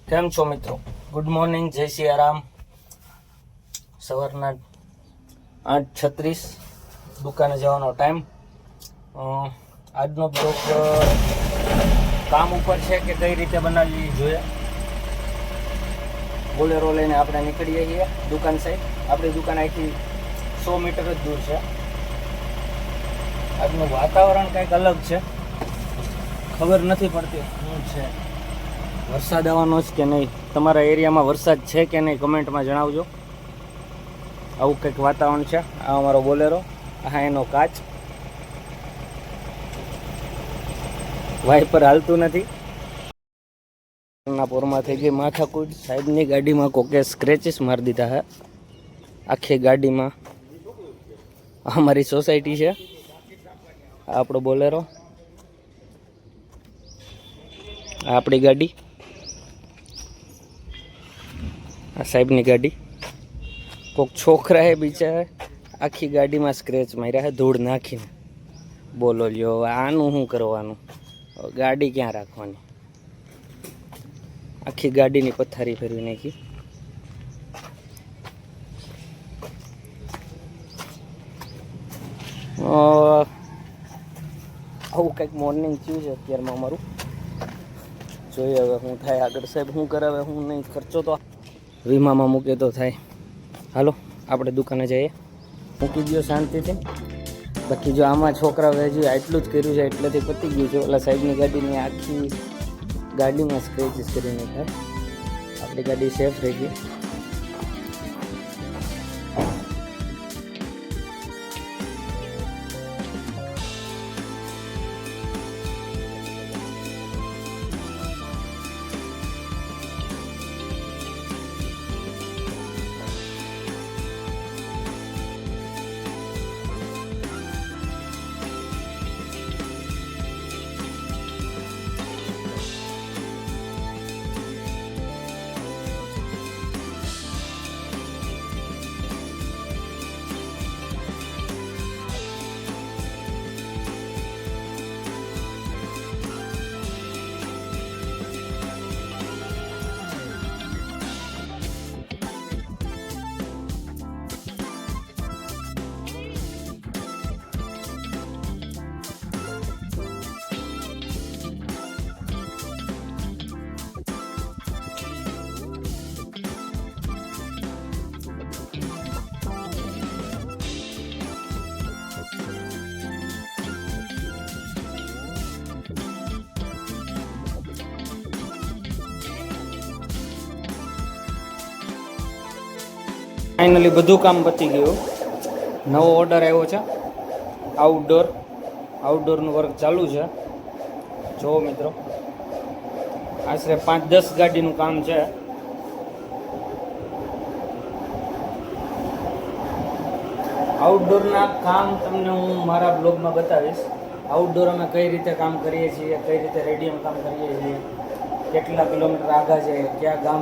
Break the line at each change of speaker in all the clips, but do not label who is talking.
કેમ છો મિત્રો? ગુડ મોર્નિંગ, જય સિયારામ. સવારના 8:36 દુકાને જવાનો ટાઈમ. આજનો બ્લોગ કામ ઉપર છે કે કઈ રીતે બનાવવી જોઈએ. બોલેરો લઈને આપણે નીકળીએ છીએ દુકાન સાઈડ. આપણી દુકાન અહીંથી 100 મીટર જ દૂર છે. આજનું વાતાવરણ કંઈક અલગ છે, ખબર નથી પડતી શું છે. વરસાદ આવવાનો છે કે નહીં, તમારા એરિયામાં વરસાદ છે કે નહીં કમેન્ટમાં જણાવજો. આવું કંઈક વાતાવરણ છે. આ અમારો બોલેરો, આ એનો કાચ, વાઇપર હાલતું નથી. પોરમાં થઈ ગઈ માથાકૂટ. સાહેબની ગાડીમાં કોકે સ્ક્રેચીસ મારી દીધા હે આખી ગાડીમાં. અમારી સોસાયટી છે, આપણો બોલેરો, આપણી ગાડી, આ સાહેબની ગાડી. કોક છોકરાએ બિચારા આખી ગાડીમાં સ્ક્રેચ માર્યા છે ધૂળ નાખીને. બોલો લ્યો, આનું શું કરવાનું? ગાડી ક્યાં રાખવાની? આખી ગાડીની પથારી ફેરવી નાખી. આવું કંઈક મોર્નિંગ થયું છે અત્યારમાં અમારું. જોઈએ હવે શું થાય આગળ. સાહેબ શું કરાવે શું નહીં, ખર્ચો તો વીમામાં મૂકે તો થાય. હાલો આપણે દુકાને જઈએ. મૂકી દો શાંતિથી. બાકી જો આમાં છોકરા હજી આટલું જ કર્યું છે એટલેથી પતી ગયું છે. ઓલા સાહેબની ગાડીની આખી ગાડીમાં સ્ક્રેચીસ કરીને થાય. આપણી ગાડી સેફ રહી ગઈ. ફાઇનલી બધું કામ પતી ગયું. નવો ઓર્ડર આવ્યો છે, આઉટડોરનું વર્ક ચાલુ છે. જુઓ મિત્રો, આશરે 5-10 ગાડીનું કામ છે. આઉટડોરના કામ તમને હું મારા બ્લોગમાં બતાવીશ. આઉટડોર અમે કઈ રીતે કામ કરીએ છીએ, કઈ રીતે રેડિયમ કામ કરીએ છીએ, કેટલા કિલોમીટર આગા છે, ક્યાં ગામ.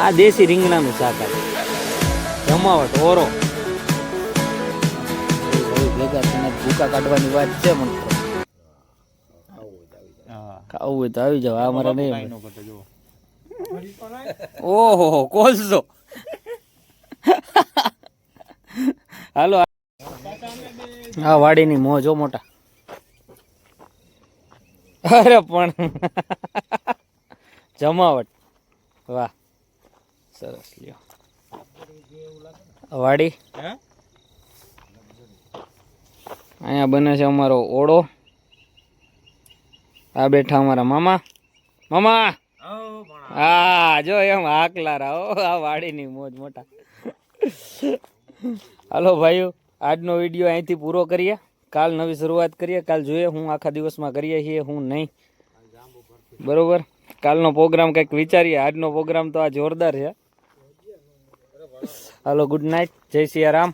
આ દેશી રીંગણાનું શાક આવે જમાવટ ઓરો ભેગા થઈને ભૂકા કાઢવાની વાત છે મને ખાવું હોય તો આવી જાવ આ મારા નહીં ઓહો કોલસો હાલો આ વાડીની મોજો મોટા અરે પણ જમાવટ વાહ સરસ લ્યો વાડી અહીંયા બને છે અમારો ઓળો આ બેઠા અમારા મામા મામા હા જો એમ હાકલા રહો આ વાડીની મોજ મોટા હાલો ભાઈઓ આજનો વિડીયો અહીંથી પૂરો કરીએ કાલ નવી શરૂઆત કરીએ કાલ જોઈએ હું આખા દિવસમાં કરીએ છીએ હું નહીં બરોબર કાલનો પ્રોગ્રામ કંઈક વિચારીએ આજનો પ્રોગ્રામ તો આ જોરદાર છે હાલો ગુડ નાઇટ જય સિયા રામ